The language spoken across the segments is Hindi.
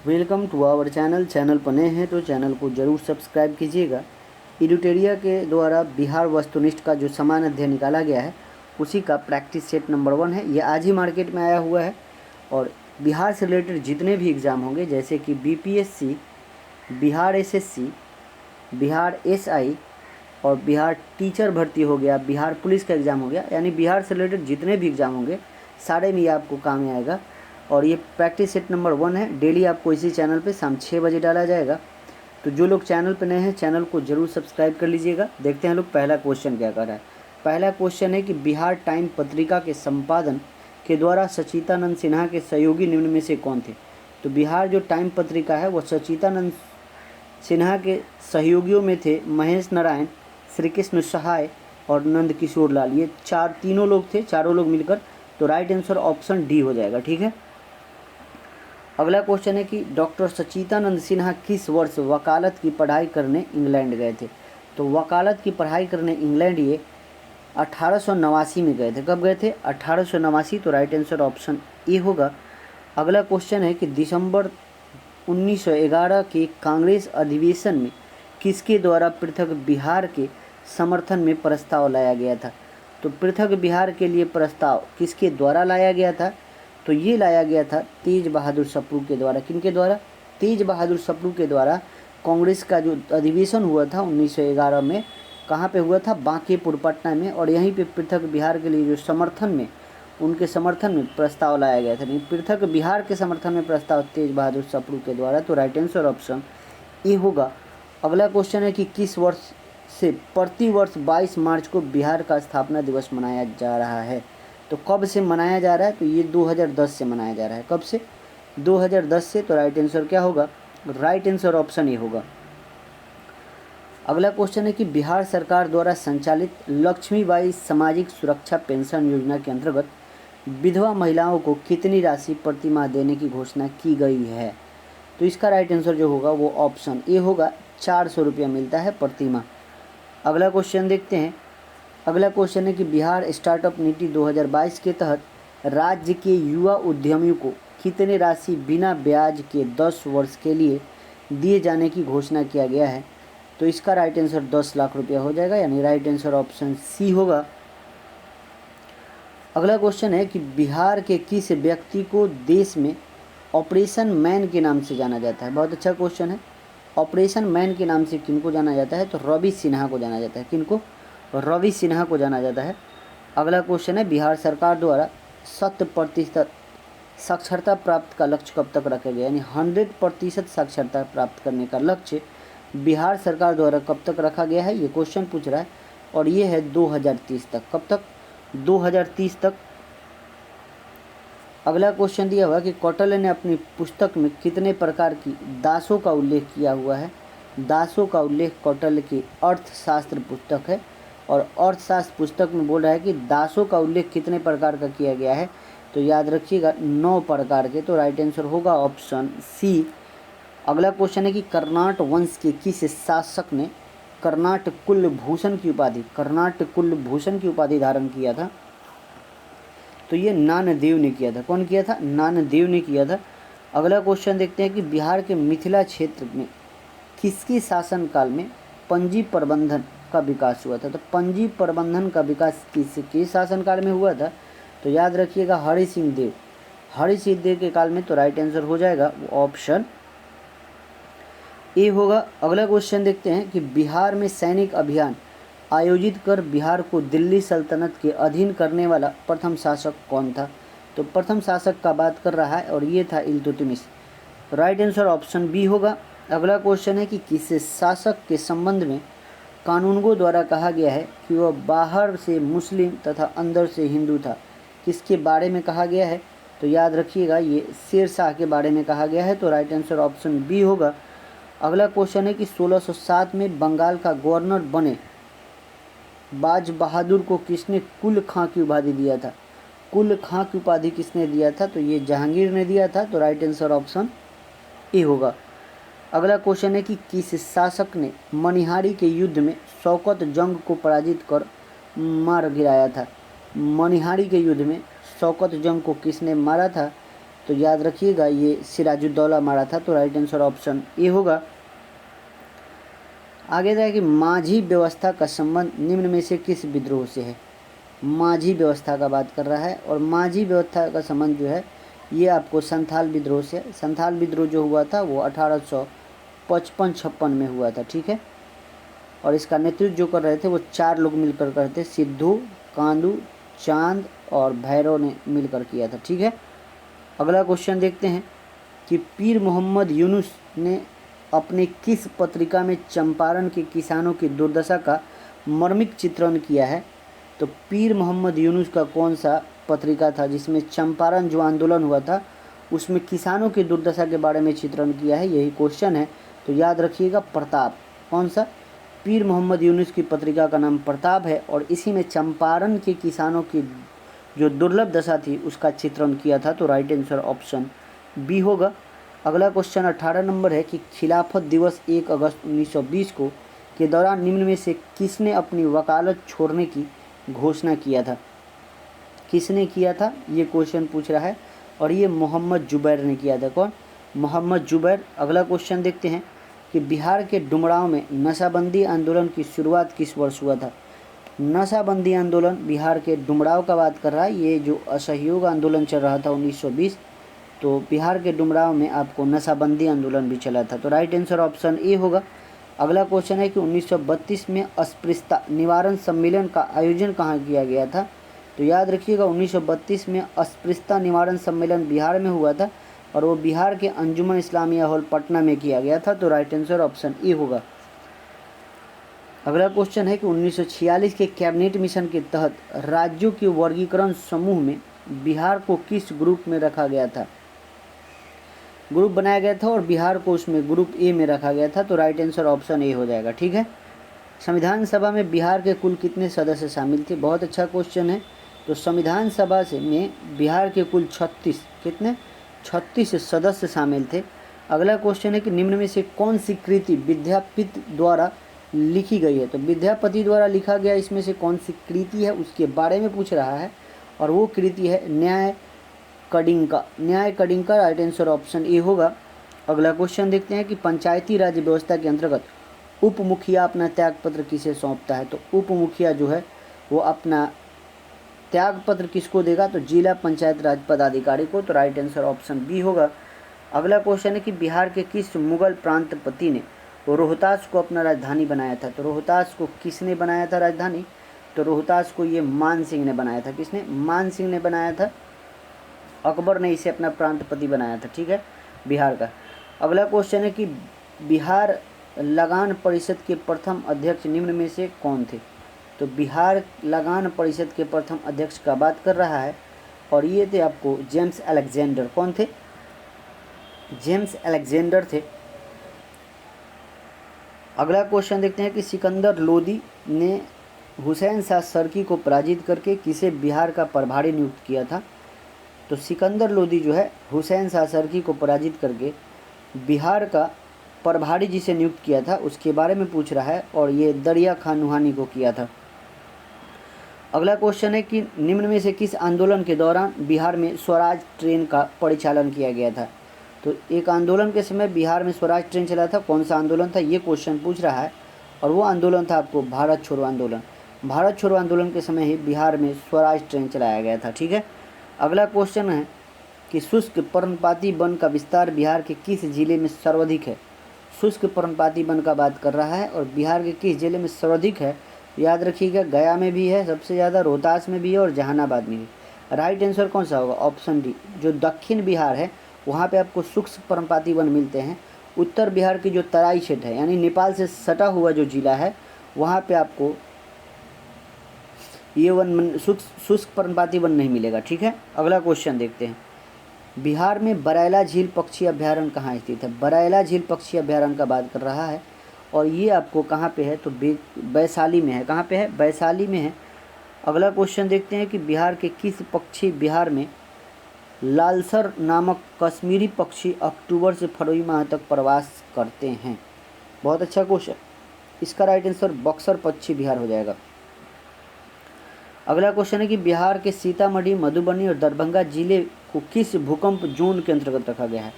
वेलकम टू आवर चैनल पर नए हैं तो चैनल को ज़रूर सब्सक्राइब कीजिएगा। एडुटेरिया के द्वारा बिहार वस्तुनिष्ठ का जो समान अध्ययन निकाला गया है उसी का प्रैक्टिस सेट नंबर 1 है। ये आज ही मार्केट में आया हुआ है और बिहार से रिलेटेड जितने भी एग्ज़ाम होंगे जैसे कि BPSC, Bihar SSC, Bihar SI और बिहार टीचर भर्ती हो गया, बिहार पुलिस का एग्ज़ाम हो गया, यानी बिहार से रिलेटेड जितने भी एग्ज़ाम होंगे सारे में ये आपको काम में आएगा। और ये प्रैक्टिस सेट नंबर 1 है। डेली आपको इसी चैनल पे शाम 6 बजे डाला जाएगा। तो जो लोग चैनल पे नए हैं चैनल को ज़रूर सब्सक्राइब कर लीजिएगा। देखते हैं लोग पहला क्वेश्चन क्या कर रहा है। पहला क्वेश्चन है कि बिहार टाइम पत्रिका के संपादन के द्वारा सचितानंद सिन्हा के सहयोगी निम्न में से कौन थे। तो बिहार जो टाइम पत्रिका है वो सचितानंद सिन्हा के सहयोगियों में थे महेश नारायण, श्री कृष्ण सहाय और नंद किशोर लाल। ये तीनों लोग थे, चारों लोग मिलकर। तो राइट आंसर ऑप्शन डी हो जाएगा। ठीक है। अगला क्वेश्चन है कि डॉक्टर सचितानंद सिन्हा किस वर्ष वकालत की पढ़ाई करने इंग्लैंड गए थे। तो वकालत की पढ़ाई करने इंग्लैंड ये 1889 में गए थे। कब गए थे? 1889। तो राइट आंसर ऑप्शन ए होगा। अगला क्वेश्चन है कि दिसंबर 1911 के कांग्रेस अधिवेशन में किसके द्वारा पृथक बिहार के समर्थन में प्रस्ताव लाया गया था। तो पृथक बिहार के लिए प्रस्ताव किसके द्वारा लाया गया था? तो ये लाया गया था तेज बहादुर सप्रू के द्वारा। किनके द्वारा? तेज बहादुर सप्रू के द्वारा। कांग्रेस का जो अधिवेशन हुआ था 1911 में, कहाँ पे हुआ था? बांकीपुर पटना में। और यहीं पे पृथक बिहार के लिए जो समर्थन में, उनके समर्थन में प्रस्ताव लाया गया था। पृथक बिहार के समर्थन में प्रस्ताव तेज बहादुर सप्रू के द्वारा। तो राइट आंसर ऑप्शन ए होगा। अगला क्वेश्चन है कि किस वर्ष से प्रति वर्ष 22 मार्च को बिहार का स्थापना दिवस मनाया जा रहा है। तो कब से मनाया जा रहा है? तो ये 2010 से मनाया जा रहा है। कब से? 2010 से। तो राइट आंसर क्या होगा? राइट आंसर ऑप्शन ए होगा। अगला क्वेश्चन है कि बिहार सरकार द्वारा संचालित लक्ष्मीबाई सामाजिक सुरक्षा पेंशन योजना के अंतर्गत विधवा महिलाओं को कितनी राशि प्रति माह देने की घोषणा की गई है। तो इसका राइट आंसर जो होगा वो ऑप्शन ए होगा। 400 रुपया मिलता है प्रति माह। अगला क्वेश्चन देखते हैं। अगला क्वेश्चन है कि बिहार स्टार्टअप नीति 2022 के तहत राज्य के युवा उद्यमियों को कितनी राशि बिना ब्याज के 10 वर्ष के लिए दिए जाने की घोषणा किया गया है। तो इसका राइट आंसर 10 लाख रुपया हो जाएगा, यानी राइट आंसर ऑप्शन सी होगा। अगला क्वेश्चन है कि बिहार के किस व्यक्ति को देश में ऑपरेशन मैन के नाम से जाना जाता है। बहुत अच्छा क्वेश्चन है। ऑपरेशन मैन के नाम से किनको जाना जाता है? तो रवि सिन्हा को जाना जाता है। किनको? रवि सिन्हा को जाना जाता है। अगला क्वेश्चन है बिहार सरकार द्वारा 100% साक्षरता प्राप्त का लक्ष्य कब तक रखा गया, यानी 100% साक्षरता प्राप्त करने का लक्ष्य बिहार सरकार द्वारा कब तक रखा गया है, ये क्वेश्चन पूछ रहा है। और ये है 2030 तक। कब तक? 2030 तक। अगला क्वेश्चन दिया हुआ कि कौटिल्य ने अपनी पुस्तक में कितने प्रकार की दासों का उल्लेख किया हुआ है। दासों का उल्लेख कौटिल्य की अर्थशास्त्र पुस्तक है और अर्थशास्त्र पुस्तक में बोल रहा है कि दासों का उल्लेख कितने प्रकार का किया गया है। तो याद रखिएगा 9 प्रकार के। तो राइट आंसर होगा ऑप्शन सी। अगला क्वेश्चन है कि कर्नाट वंश के किस शासक ने कर्नाट कुलभूषण की उपाधि धारण किया था। तो ये नानदेव ने किया था। कौन किया था? नानदेव ने किया था। अगला क्वेश्चन देखते हैं कि बिहार के मिथिला क्षेत्र में किसके शासनकाल में पंजी प्रबंधन का विकास हुआ था। तो पंजी प्रबंधन का विकास किसके शासनकाल में हुआ था? तो याद रखिएगा हरि सिंह देव के काल में। तो राइट आंसर हो जाएगा वो ऑप्शन ए होगा। अगला क्वेश्चन देखते हैं कि बिहार में सैनिक अभियान आयोजित कर बिहार को दिल्ली सल्तनत के अधीन करने वाला प्रथम शासक कौन था। तो प्रथम शासक का बात कर रहा है और ये था Iltutmish. Right answer option B होगा। अगला क्वेश्चन है कि किस शासक के संबंध में कानूनगो द्वारा कहा गया है कि वह बाहर से मुस्लिम तथा अंदर से हिंदू था। किसके बारे में कहा गया है? तो याद रखिएगा ये शेर शाह के बारे में कहा गया है। तो राइट आंसर ऑप्शन बी होगा। अगला क्वेश्चन है कि 1607 में बंगाल का गवर्नर बने बाज बहादुर को किसने कुल खां की उपाधि दिया था। कुल खां की उपाधि किसने दिया था? तो ये जहांगीर ने दिया था। तो राइट आंसर ऑप्शन ए होगा। अगला क्वेश्चन है कि किस शासक ने मनिहारी के युद्ध में शौकत जंग को पराजित कर मार गिराया था। मनिहारी के युद्ध में शौकत जंग को किसने मारा था? तो याद रखिएगा ये सिराजुद्दौला मारा था, तो राइट आंसर ऑप्शन ए होगा। आगे जाए कि माझी व्यवस्था का संबंध निम्न में से किस विद्रोह से है। माझी व्यवस्था का बात कर रहा है और माझी व्यवस्था का संबंध जो है ये आपको संथाल विद्रोह से। संथाल विद्रोह जो हुआ था वो 1855-56 में हुआ था, ठीक है। और इसका नेतृत्व जो कर रहे थे वो 4 लोग मिलकर करते थे, सिद्धू, कांदू, चांद और भैरव ने मिलकर किया था, ठीक है। अगला क्वेश्चन देखते हैं कि पीर मोहम्मद यूनुस ने अपने किस पत्रिका में चंपारण के किसानों की दुर्दशा का मर्मिक चित्रण किया है। तो पीर मोहम्मद यूनुस का कौन सा पत्रिका था जिसमें चंपारण जो आंदोलन हुआ था उसमें किसानों की दुर्दशा के बारे में चित्रण किया है, यही क्वेश्चन है। तो याद रखिएगा प्रताप। कौन सा? पीर मोहम्मद यूनुस की पत्रिका का नाम प्रताप है और इसी में चंपारण के किसानों की जो दुर्लभ दशा थी उसका चित्रण किया था, तो राइट आंसर ऑप्शन बी होगा। अगला क्वेश्चन 18 नंबर है कि खिलाफत दिवस 1 अगस्त 1920 को के दौरान निम्न में से किसने अपनी वकालत छोड़ने की घोषणा किया था। किसने किया था ये क्वेश्चन पूछ रहा है और ये मोहम्मद जुबैर ने किया था। कौन? मोहम्मद जुबैर। अगला क्वेश्चन देखते हैं कि बिहार के डुमरांव में नशाबंदी आंदोलन की शुरुआत किस वर्ष हुआ था। नशाबंदी आंदोलन बिहार के डुमरांव का बात कर रहा है। ये जो असहयोग आंदोलन चल रहा था 1920, तो बिहार के डुमरांव में आपको नशाबंदी आंदोलन भी चला था, तो राइट आंसर ऑप्शन ए होगा। अगला क्वेश्चन है कि 1932 में अस्पृश्यता निवारण सम्मेलन का आयोजन कहाँ किया गया था। तो याद रखिएगा 1932 में अस्पृश्यता निवारण सम्मेलन बिहार में हुआ था और वो बिहार के अंजुमन इस्लामिया हॉल पटना में किया गया था, तो राइट आंसर ऑप्शन ए होगा। अगला क्वेश्चन है कि 1946 के कैबिनेट मिशन के तहत राज्यों के वर्गीकरण समूह में बिहार को किस ग्रुप में रखा गया था। ग्रुप बनाया गया था और बिहार को उसमें ग्रुप ए में रखा गया था, तो राइट आंसर ऑप्शन ए हो जाएगा, ठीक है। संविधान सभा में बिहार के कुल कितने सदस्य शामिल थे। बहुत अच्छा क्वेश्चन है। तो संविधान सभा से में बिहार के कुल 36 सदस्य शामिल थे। अगला क्वेश्चन है कि निम्न में से कौन सी कृति विद्यापति द्वारा लिखी गई है। तो विद्यापति द्वारा लिखा गया इसमें से कौन सी कृति है उसके बारे में पूछ रहा है और वो कृति है न्याय कडिंका। न्याय कडिंका राइट आंसर ऑप्शन ए होगा। अगला क्वेश्चन देखते हैं कि पंचायती राज व्यवस्था के अंतर्गत उप मुखिया अपना त्यागपत्र किसे सौंपता है। तो उप मुखिया जो है वो अपना त्यागपत्र किसको देगा। तो जिला पंचायत राज पदाधिकारी को, तो राइट आंसर ऑप्शन बी होगा। अगला क्वेश्चन है कि बिहार के किस मुगल प्रांतपति ने रोहतास को अपना राजधानी बनाया था। तो रोहतास को किसने बनाया था राजधानी। तो रोहतास को ये मान सिंह ने बनाया था। किसने? मान सिंह ने बनाया था। अकबर ने इसे अपना प्रांतपति बनाया था, ठीक है, बिहार का। अगला क्वेश्चन है कि बिहार लगान परिषद के प्रथम अध्यक्ष निम्न में से कौन थे। तो बिहार लगान परिषद के प्रथम अध्यक्ष का बात कर रहा है और ये थे आपको जेम्स अलेक्जेंडर। कौन थे? जेम्स अलेक्जेंडर थे। अगला क्वेश्चन देखते हैं कि सिकंदर लोदी ने हुसैन शाह सरकी को पराजित करके किसे बिहार का प्रभारी नियुक्त किया था। तो सिकंदर लोदी जो है हुसैन शाह सरकी को पराजित करके बिहार का प्रभारी जिसे नियुक्त किया था उसके बारे में पूछ रहा है और ये दरिया खान नुहानी को किया था। अगला क्वेश्चन है कि निम्न में से किस आंदोलन के दौरान बिहार में स्वराज ट्रेन का परिचालन किया गया था। तो एक आंदोलन के समय बिहार में स्वराज ट्रेन चला था। कौन सा आंदोलन था ये क्वेश्चन पूछ रहा है और वो आंदोलन था आपको भारत छोड़ो आंदोलन। भारत छोड़ो आंदोलन के समय ही बिहार में स्वराज ट्रेन चलाया गया था, ठीक है। अगला क्वेश्चन है कि शुष्क पर्णपाती वन का विस्तार बिहार के किस जिले में सर्वाधिक है। शुष्क पर्णपाती वन का बात कर रहा है और बिहार के किस जिले में सर्वाधिक है। याद रखिएगा गया में भी है सबसे ज़्यादा, रोहतास में भी है और जहानाबाद में भी। राइट आंसर कौन सा होगा? Option D. जो दक्षिण बिहार है वहाँ पे आपको शुष्क पर्णपाती वन मिलते हैं। उत्तर बिहार की जो तराई क्षेत्र है यानी नेपाल से सटा हुआ जो जिला है वहाँ पे आपको ये वन शुष्क पर्णपाती वन नहीं मिलेगा, ठीक है। अगला क्वेश्चन देखते हैं। बिहार में बरैला झील पक्षी अभ्यारण्य कहाँ स्थित है। बरैला झील पक्षी अभ्यारण्य का बात कर रहा है और ये आपको कहाँ पे है। तो वैशाली में है। कहाँ पे है? वैशाली में है। अगला क्वेश्चन देखते हैं कि बिहार के किस पक्षी विहार में लालसर नामक कश्मीरी पक्षी अक्टूबर से फरवरी माह तक प्रवास करते हैं। बहुत अच्छा क्वेश्चन। इसका राइट आंसर बक्सर पक्षी विहार हो जाएगा। अगला क्वेश्चन है कि बिहार के सीतामढ़ी, मधुबनी और दरभंगा जिले को किस भूकंप जोन के अंतर्गत रखा गया है?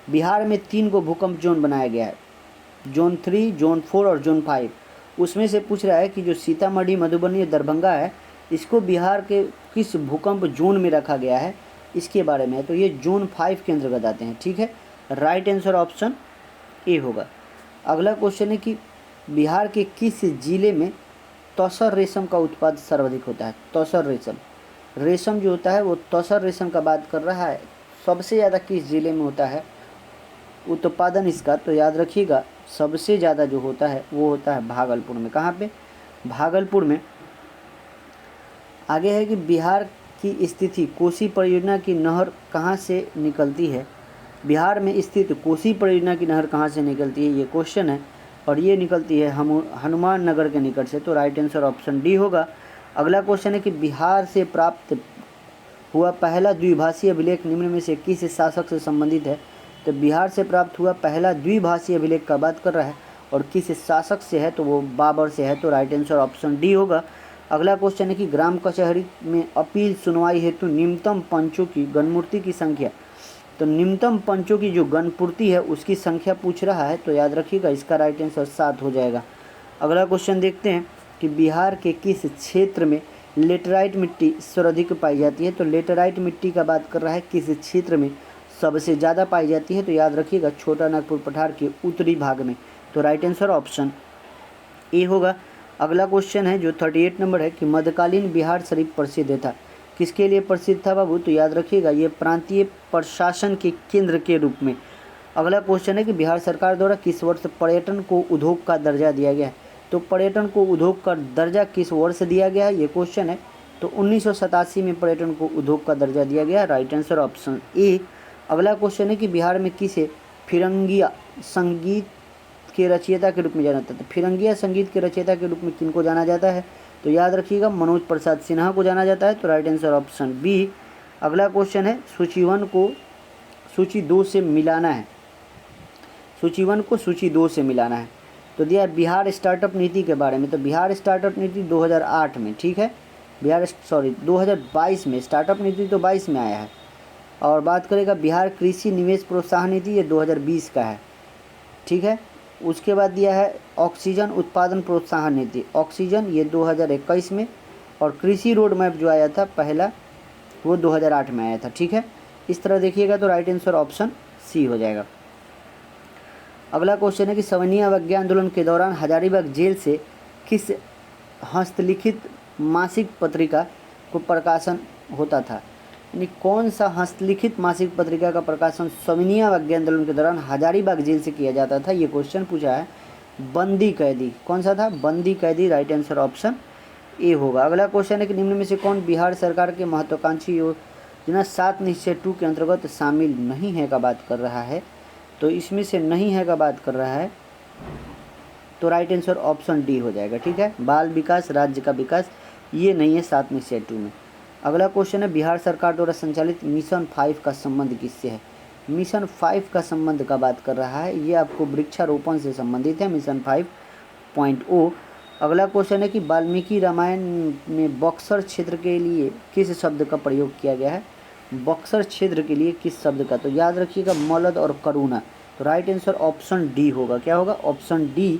बिहार में 3 को भूकंप जोन बनाया गया है, जोन 3, जोन 4 और जोन 5। उसमें से पूछ रहा है कि जो सीतामढ़ी, मधुबनी और दरभंगा है, इसको बिहार के किस भूकंप जोन में रखा गया है, इसके बारे में है। तो ये जोन 5 के अंतर्गत आते हैं, ठीक है। राइट आंसर ऑप्शन ए होगा। अगला क्वेश्चन है कि बिहार के किस जिले में तसर रेशम का उत्पादन सर्वाधिक होता है? तसर रेशम जो होता है वो तसर रेशम का बात कर रहा है, सबसे ज़्यादा किस जिले में होता है उत्पादन इसका? तो याद रखिएगा सबसे ज़्यादा जो होता है वो होता है भागलपुर में। कहाँ पे? भागलपुर में। आगे है कि बिहार की स्थिति कोसी परियोजना की नहर कहाँ से निकलती है? बिहार में स्थित कोसी परियोजना की नहर कहाँ से निकलती है, ये क्वेश्चन है, और ये निकलती है हनुमान नगर के निकट से। तो राइट आंसर ऑप्शन डी होगा। अगला क्वेश्चन है कि बिहार से प्राप्त हुआ पहला द्विभाषीय अभिलेख निम्न में से किस शासक से संबंधित है? तो बिहार से प्राप्त हुआ पहला द्विभाषीय अभिलेख का बात कर रहा है, और किस शासक से है? तो वो बाबर से है। तो राइट आंसर ऑप्शन डी होगा। अगला क्वेश्चन है कि ग्राम कचहरी में अपील सुनवाई हेतु न्यूनतम पंचों की गणपूर्ति की संख्या। तो न्यूनतम पंचों की जो गणपूर्ति है उसकी संख्या पूछ रहा है, तो याद रखिएगा इसका राइट आंसर 7 हो जाएगा। अगला क्वेश्चन देखते हैं कि बिहार के किस क्षेत्र में लेटराइट मिट्टी सर्वाधिक पाई जाती है? तो लेटराइट मिट्टी का बात कर रहा है, किस क्षेत्र में सबसे ज़्यादा पाई जाती है? तो याद रखिएगा छोटा नागपुर पठार के उत्तरी भाग में। तो राइट आंसर ऑप्शन ए होगा। अगला क्वेश्चन है जो 38 नंबर है कि मध्यकालीन बिहार शरीफ प्रसिद्ध था, किसके लिए प्रसिद्ध था बाबू? तो याद रखिएगा ये प्रांतीय प्रशासन के केंद्र के रूप में। अगला क्वेश्चन है कि बिहार सरकार द्वारा किस वर्ष पर्यटन को उद्योग का दर्जा दिया गया है? तो पर्यटन को उद्योग का दर्जा किस वर्ष दिया गया है, ये क्वेश्चन है। तो 1987 में पर्यटन को उद्योग का दर्जा दिया गया। Right answer option A. अगला क्वेश्चन है कि बिहार में किसे फिरंगिया संगीत के रचयिता के रूप में जाना जाता है? फिरंगिया संगीत के रचयिता के रूप में किनको जाना जाता है? तो याद रखिएगा मनोज प्रसाद सिन्हा को जाना जाता है। तो राइट आंसर ऑप्शन बी। अगला क्वेश्चन है सूची 1 को सूची 2 से मिलाना है, सूची 1 को सूची 2 से मिलाना है। तो दिया बिहार स्टार्टअप नीति के बारे में। तो बिहार स्टार्टअप नीति 2008 में, ठीक है, 2022 में, स्टार्टअप नीति तो 22 में आया है। और बात करेगा बिहार कृषि निवेश प्रोत्साहन नीति, ये 2020 का है, ठीक है। उसके बाद दिया है ऑक्सीजन उत्पादन प्रोत्साहन नीति, ऑक्सीजन, ये 2021 में। और कृषि रोड मैप जो आया था पहला, वो 2008 में आया था, ठीक है। इस तरह देखिएगा तो राइट आंसर ऑप्शन सी हो जाएगा। अगला क्वेश्चन है कि सविनय अवज्ञा आंदोलन के दौरान हजारीबाग जेल से किस हस्तलिखित मासिक पत्रिका को प्रकाशन होता था? यानी कौन सा हस्तलिखित मासिक पत्रिका का प्रकाशन सविनय अवज्ञा आंदोलन के दौरान हजारीबाग जेल से किया जाता था? ये क्वेश्चन पूछा है। बंदी कैदी, कौन सा था? बंदी कैदी। राइट आंसर ऑप्शन ए होगा। अगला क्वेश्चन है कि निम्न में से कौन बिहार सरकार के महत्वाकांक्षी योजना 7 निश्चय 2 के अंतर्गत शामिल नहीं है का बात कर रहा है? तो इसमें से नहीं है का बात कर रहा है, तो राइट आंसर ऑप्शन डी हो जाएगा, ठीक है। बाल विकास, राज्य का विकास, ये नहीं है 7 निश्चय 2 में। अगला क्वेश्चन है बिहार सरकार द्वारा संचालित मिशन 5 का संबंध किससे है? मिशन 5 का संबंध का बात कर रहा है, ये आपको वृक्षारोपण से संबंधित है, मिशन 5.0। अगला क्वेश्चन है कि वाल्मीकि रामायण में बक्सर क्षेत्र के लिए किस शब्द का प्रयोग किया गया है? बक्सर क्षेत्र के लिए किस शब्द का? तो याद रखिएगा मलद और करुणा। तो राइट आंसर ऑप्शन डी होगा। क्या होगा? Option D.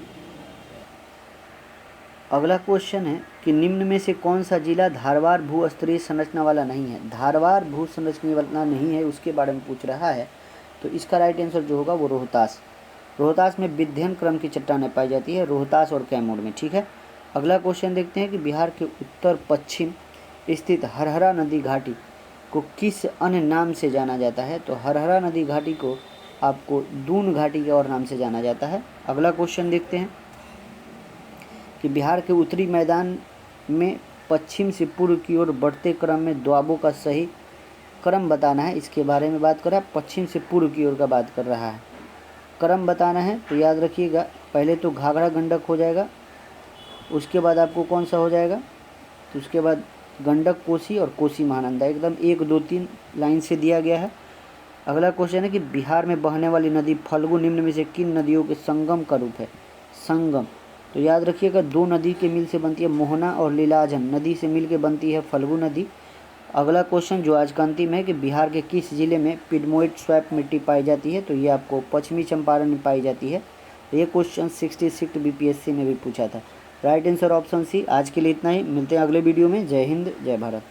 अगला क्वेश्चन है कि निम्न में से कौन सा जिला धारवाड़ भू-स्तरीय संरचना वाला नहीं है? धारवाड़ भू संरचना वाला नहीं है, उसके बारे में पूछ रहा है। तो इसका राइट आंसर जो होगा वो रोहतास। रोहतास में विध्यन क्रम की चट्टानें पाई जाती है, रोहतास और कैमूर में, ठीक है। अगला क्वेश्चन देखते हैं कि बिहार के उत्तर पश्चिम स्थित हरहरा नदी घाटी को किस अन्य नाम से जाना जाता है? तो हरहरा नदी घाटी को आपको दून घाटी के और नाम से जाना जाता है। अगला क्वेश्चन देखते हैं कि बिहार के उत्तरी मैदान में पश्चिम से पूर्व की ओर बढ़ते क्रम में दोआबों का सही क्रम बताना है, इसके बारे में बात कर रहा है। पश्चिम से पूर्व की ओर का बात कर रहा है, क्रम बताना है। तो याद रखिएगा पहले तो घाघरा गंडक हो जाएगा, उसके बाद आपको कौन सा हो जाएगा? तो उसके बाद गंडक कोसी और कोसी महानंदा, एकदम 1 2 3 लाइन से दिया गया है। अगला क्वेश्चन है कि बिहार में बहने वाली नदी फल्गु निम्न में से किन नदियों के संगम का रूप है? संगम, तो याद रखिएगा 2 नदी के मिल से बनती है, मोहना और लीलाजन नदी से मिल के बनती है फल्गु नदी। अगला क्वेश्चन जो आज का अंतिम है कि बिहार के किस जिले में पिडमोइट स्वैप मिट्टी पाई जाती है, तो ये आपको पश्चिमी चंपारण में पाई जाती है। ये क्वेश्चन 66 बीपीएससी में भी पूछा था। Right answer option C. आज के लिए इतना ही, मिलते हैं अगले वीडियो में। जय हिंद, जय भारत।